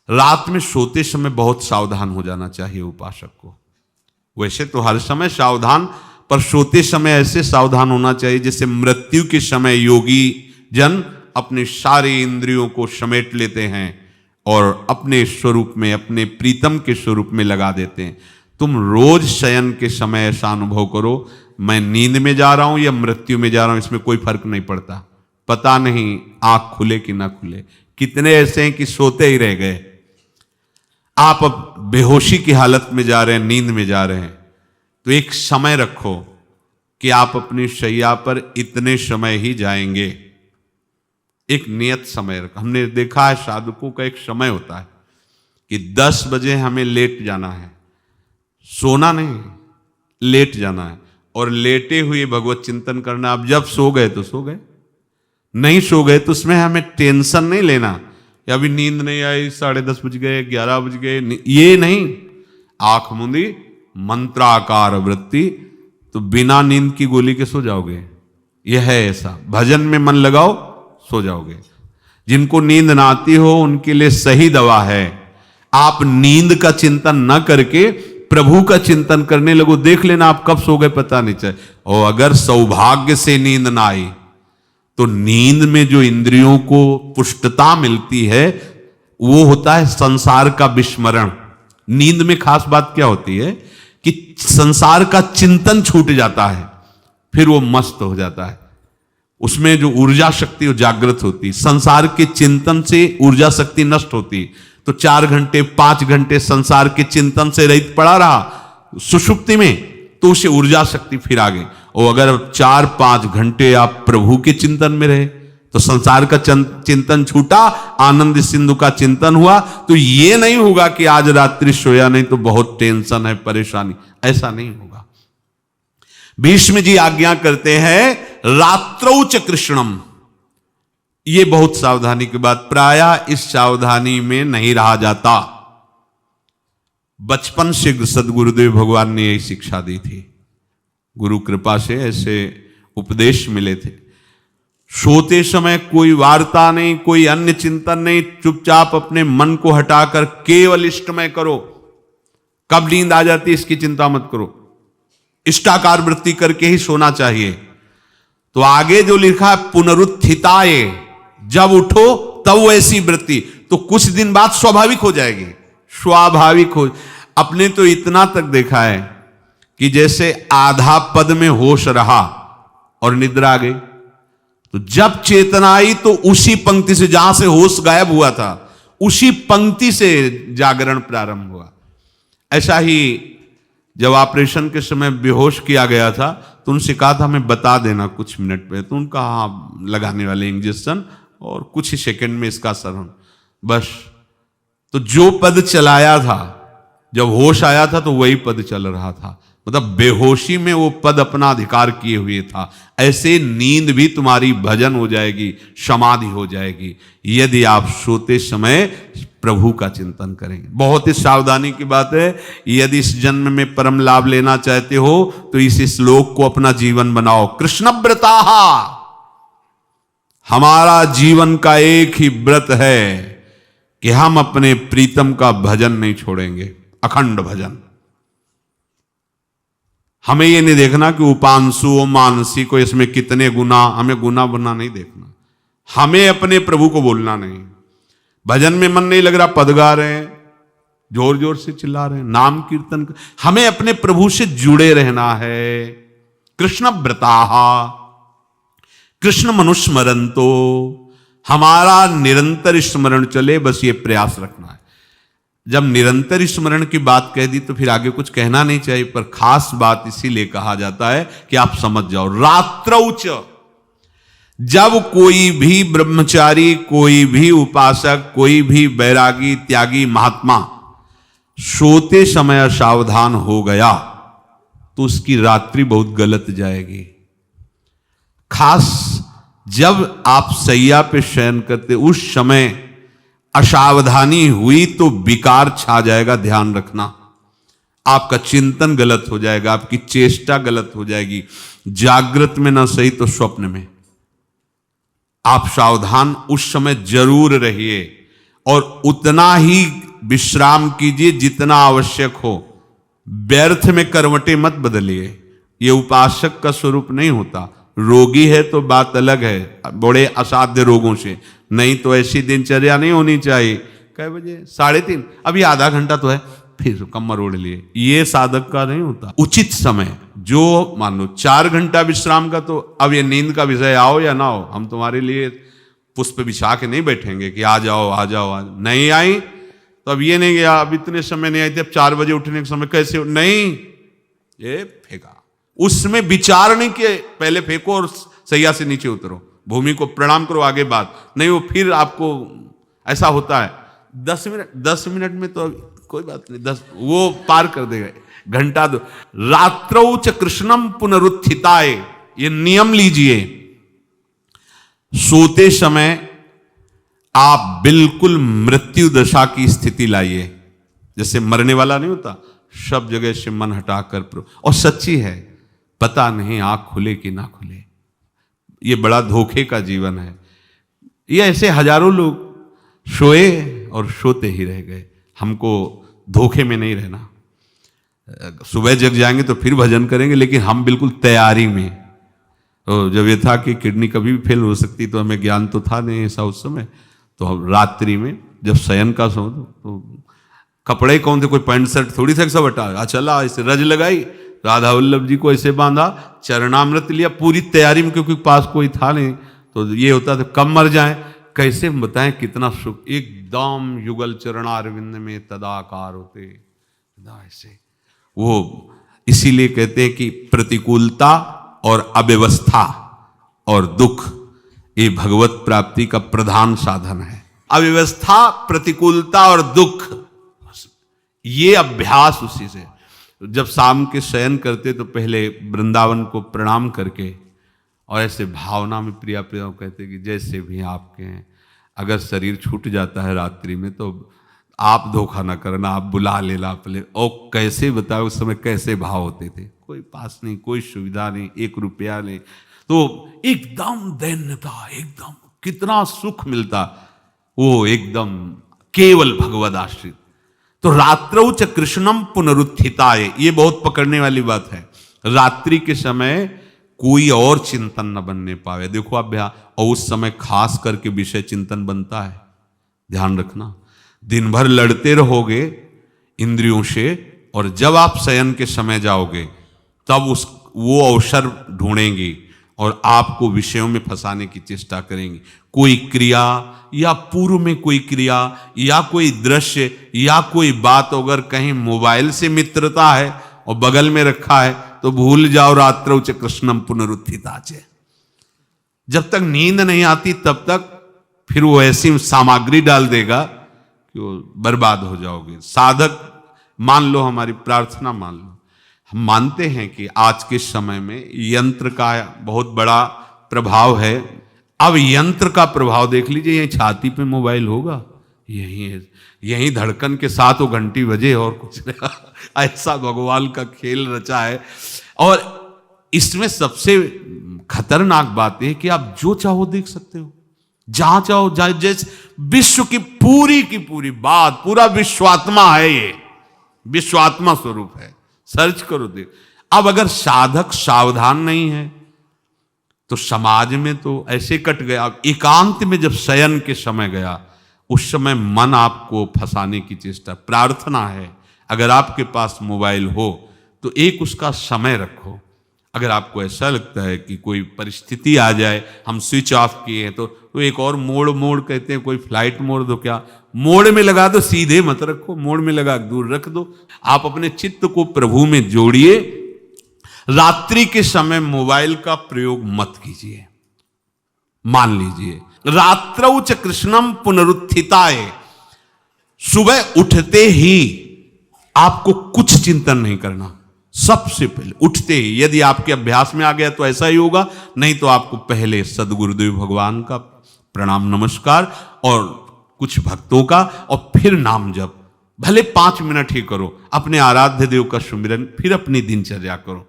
रात में सोते समय बहुत सावधान हो जाना चाहिए उपासक को। वैसे तो हर समय सावधान, पर सोते समय ऐसे सावधान होना चाहिए जैसे मृत्यु के समय योगी जन अपने सारे इंद्रियों को समेट लेते हैं और अपने स्वरूप में, अपने प्रीतम के स्वरूप में लगा देते हैं। तुम रोज शयन के समय ऐसा अनुभव करो, मैं नींद में जा रहा हूं या मृत्यु में जा रहा हूं, इसमें कोई फर्क नहीं पड़ता। पता नहीं आंख खुले कि ना खुले। कितने ऐसे हैं कि सोते ही रह गए। आप अब बेहोशी की हालत में जा रहे हैं, नींद में जा रहे हैं, तो एक समय रखो कि आप अपनी शैया पर इतने समय ही जाएंगे। एक नियत समय रखो। हमने देखा है साधकों का एक समय होता है कि 10 बजे हमें लेट जाना है, सोना नहीं, लेट जाना है और लेटे हुए भगवत चिंतन करना। अब जब सो गए तो सो गए, नहीं सो गए तो उसमें हमें टेंशन नहीं लेना, या अभी नींद नहीं आई, 10:30 बज गए, 11 बज गए, ये नहीं। आंख मूंदी, मंत्राकार वृत्ति, तो बिना नींद की गोली के सो जाओगे। यह है ऐसा, भजन में मन लगाओ सो जाओगे। जिनको नींद ना आती हो उनके लिए सही दवा है, आप नींद का चिंतन न करके प्रभु का चिंतन करने लगो, देख लेना आप कब सो गए पता नहीं चले। और अगर सौभाग्य से नींद ना आई तो नींद में जो इंद्रियों को पुष्टता मिलती है वो होता है संसार का विस्मरण। नींद में खास बात क्या होती है कि संसार का चिंतन छूट जाता है, फिर वो मस्त हो जाता है। उसमें जो ऊर्जा शक्ति वो जागृत होती, संसार के चिंतन से ऊर्जा शक्ति नष्ट होती। तो 4 घंटे 5 घंटे संसार के चिंतन से रहित पड़ा रहा सुषुप्ति में, तो उसे ऊर्जा शक्ति फिर आ गई। और अगर 4-5 घंटे आप प्रभु के चिंतन में रहे तो संसार का चिंतन छूटा, आनंद सिंधु का चिंतन हुआ। तो ये नहीं होगा कि आज रात्रि सोया नहीं तो बहुत टेंशन है, परेशानी, ऐसा नहीं होगा। भीष्म जी आज्ञा करते हैं रात्रौ च कृष्णम। ये बहुत सावधानी की बात, प्रायः इस सावधानी में नहीं रहा जाता। बचपन से सदगुरुदेव भगवान ने यही शिक्षा दी थी, गुरु कृपा से ऐसे उपदेश मिले थे। सोते समय कोई वार्ता नहीं, कोई अन्य चिंतन नहीं, चुपचाप अपने मन को हटाकर केवल इष्टमय करो। कब नींद आ जाती इसकी चिंता मत करो, इष्टाकार वृत्ति करके ही सोना चाहिए। तो आगे जो लिखा है पुनरुत्थिताये, जब उठो तब वैसी वृत्ति, तो कुछ दिन बाद स्वाभाविक हो जाएगी, स्वाभाविक हो। अपने तो इतना तक देखा है कि जैसे आधा पद में होश रहा और निद्रा आ गई, तो जब चेतना आई तो उसी पंक्ति से, जहां से होश गायब हुआ था उसी पंक्ति से जागरण प्रारंभ हुआ। ऐसा ही जब ऑपरेशन के समय बेहोश किया गया था तो उनसे कहा था हमें बता देना कुछ मिनट पे, तो उनका हाँ लगाने वाले इंजेक्शन और कुछ ही सेकंड में इसका असर हो, बस। तो जो पद चलाया था, जब होश आया था तो वही पद चल रहा था, मतलब बेहोशी में वो पद अपना अधिकार किए हुए था। ऐसे नींद भी तुम्हारी भजन हो जाएगी, समाधि हो जाएगी, यदि आप सोते समय प्रभु का चिंतन करेंगे। बहुत ही सावधानी की बात है। यदि इस जन्म में परम लाभ लेना चाहते हो तो इस श्लोक को अपना जीवन बनाओ। कृष्णव्रताः, हमारा जीवन का एक ही व्रत है कि हम अपने प्रीतम का भजन नहीं छोड़ेंगे, अखंड भजन। हमें ये नहीं देखना कि उपांशु मानसी को इसमें कितने गुना, हमें गुना बुना नहीं देखना। हमें अपने प्रभु को बोलना नहीं। भजन में मन नहीं लग रहा, पद गा रहे हैं, जोर जोर से चिल्ला रहे हैं, नाम कीर्तन, हमें अपने प्रभु से जुड़े रहना है। कृष्ण व्रताः, कृष्ण मनुस्मरन्तो, हमारा निरंतर स्मरण चले, बस ये प्रयास रखना है। जब निरंतर स्मरण की बात कह दी तो फिर आगे कुछ कहना नहीं चाहिए, पर खास बात इसीलिए कहा जाता है कि आप समझ जाओ। रात्रौ च, जब कोई भी ब्रह्मचारी, कोई भी उपासक, कोई भी बैरागी त्यागी महात्मा सोते समय सावधान हो गया तो उसकी रात्रि बहुत गलत जाएगी। खास जब आप सैया पे शयन करते उस समय असावधानी हुई तो विकार छा जाएगा, ध्यान रखना। आपका चिंतन गलत हो जाएगा, आपकी चेष्टा गलत हो जाएगी, जागृत में ना सही तो स्वप्न में। आप सावधान उस समय जरूर रहिए और उतना ही विश्राम कीजिए जितना आवश्यक हो। व्यर्थ में करवटें मत बदलिए, ये उपासक का स्वरूप नहीं होता। रोगी है तो बात अलग है, बड़े असाध्य रोगों से, नहीं तो ऐसी दिनचर्या नहीं होनी चाहिए। कै बजे? 3:30, अभी आधा घंटा तो है, फिर कमर ओढ़ लिए, ये साधक का नहीं होता। उचित समय, जो मान लो 4 घंटा विश्राम का, तो अब ये नींद का विषय आओ या ना हो, हम तुम्हारे लिए पुष्प बिछा के नहीं बैठेंगे कि आ जाओ आ जाओ आ जाओ। नहीं आई तो अब ये नहीं गया, अब इतने समय नहीं आई थी, अब 4 बजे उठने के समय कैसे? नहीं, ये फेंका। उसमें विचार नहीं किए, पहले फेंको और सैया से नीचे उतरो, भूमि को प्रणाम करो, आगे बात नहीं। वो फिर आपको ऐसा होता है 10 मिनट में तो कोई बात नहीं, 10 वो पार कर देगा, घंटा दो। रात्रौ च कृष्णम पुनरुत्थिताय, ये नियम लीजिए। सोते समय आप बिल्कुल मृत्यु दशा की स्थिति लाइए, जैसे मरने वाला नहीं होता, सब जगह से मन हटाकर। और सच्ची है, पता नहीं आंख खुले कि ना खुले, ये बड़ा धोखे का जीवन है। ये ऐसे हजारों लोग सोए और सोते ही रह गए। हमको धोखे में नहीं रहना। सुबह जग जाएंगे तो फिर भजन करेंगे, लेकिन हम बिल्कुल तैयारी में। तो जब ये था कि किडनी कभी भी फेल हो सकती, तो हमें ज्ञान तो था नहीं ऐसा उस समय, तो हम रात्रि में जब शयन का सो, तो कपड़े कौन थे, कोई पैंट शर्ट थोड़ी थे, सब हटा चला, ऐसे रज लगाई, राधा वल्लभ जी को ऐसे बांधा, चरणामृत लिया, पूरी तैयारी में, क्योंकि पास कोई था नहीं। तो ये होता था कब मर जाए, कैसे हम बताएं कितना सुख, एकदम युगल चरणारविंद में तदाकार होते ऐसे। वो इसीलिए कहते हैं कि प्रतिकूलता और अव्यवस्था और दुख ये भगवत प्राप्ति का प्रधान साधन है। अव्यवस्था, प्रतिकूलता और दुख, ये अभ्यास उसी से। जब शाम के शयन करते तो पहले वृंदावन को प्रणाम करके और ऐसे भावना में प्रिया प्रिया कहते कि जैसे भी आपके हैं, अगर शरीर छूट जाता है रात्रि में तो आप धोखा ना करना, आप बुला लेना अपने। और कैसे बताओ उस समय कैसे भाव होते थे, कोई पास नहीं, कोई सुविधा नहीं, 1 रुपया नहीं, तो एकदम दैन्यता, एकदम कितना सुख मिलता, वो एकदम केवल भगवद आश्रित। तो रात्रौ च कृष्णम पुनरुत्थिताय, ये बहुत पकड़ने वाली बात है। रात्रि के समय कोई और चिंतन न बनने पावे। देखो अभ्यास, और उस समय खास करके विषय चिंतन बनता है, ध्यान रखना। दिन भर लड़ते रहोगे इंद्रियों से, और जब आप शयन के समय जाओगे तब वो अवसर ढूंढेंगे और आपको विषयों में फंसाने की चेष्टा करेंगे। कोई क्रिया या पूर्व में कोई क्रिया या कोई दृश्य या कोई बात, अगर कहीं मोबाइल से मित्रता है और बगल में रखा है तो भूल जाओ, रात्रौ च कृष्णम पुनरुत्थिताचे। जब तक नींद नहीं आती तब तक फिर वो ऐसी सामग्री डाल देगा कि वो बर्बाद हो जाओगे। साधक मान लो, हमारी प्रार्थना मान लो, हम मानते हैं कि आज के समय में यंत्र का बहुत बड़ा प्रभाव है। अब यंत्र का प्रभाव देख लीजिए, यही छाती पे मोबाइल होगा, यही धड़कन के साथ वो घंटी बजे और कुछ नहीं। ऐसा भगवान का खेल रचा है। और इसमें सबसे खतरनाक बात है कि आप जो चाहो देख सकते हो, जहां चाहो, जैसे विश्व की पूरी बात, पूरा विश्वात्मा है, ये विश्वात्मा स्वरूप है, सर्च करो देख। अब अगर साधक सावधान नहीं है तो समाज में तो ऐसे कट गया। अब एकांत में जब शयन के समय गया, उस समय मन आपको फंसाने की चेष्टा। प्रार्थना है, अगर आपके पास मोबाइल हो तो एक उसका समय रखो। अगर आपको ऐसा लगता है कि कोई परिस्थिति आ जाए, हम स्विच ऑफ किए हैं, तो एक और मोड कहते हैं, कोई फ्लाइट मोड दो, क्या मोड में लगा दो, सीधे मत रखो, मोड में लगा दूर रख दो। आप अपने चित्त को प्रभु में जोड़िए। रात्रि के समय मोबाइल का प्रयोग मत कीजिए। मान लीजिए रात्रौ च कृष्णम पुनरुत्थिताय, सुबह उठते ही आपको कुछ चिंतन नहीं करना। सबसे पहले उठते ही, यदि आपके अभ्यास में आ गया तो ऐसा ही होगा, नहीं तो आपको पहले सदगुरुदेव भगवान का प्रणाम नमस्कार और कुछ भक्तों का, और फिर नाम जप, भले 5 मिनट ही करो, अपने आराध्य देव का सुमिरन, फिर अपनी दिनचर्या करो।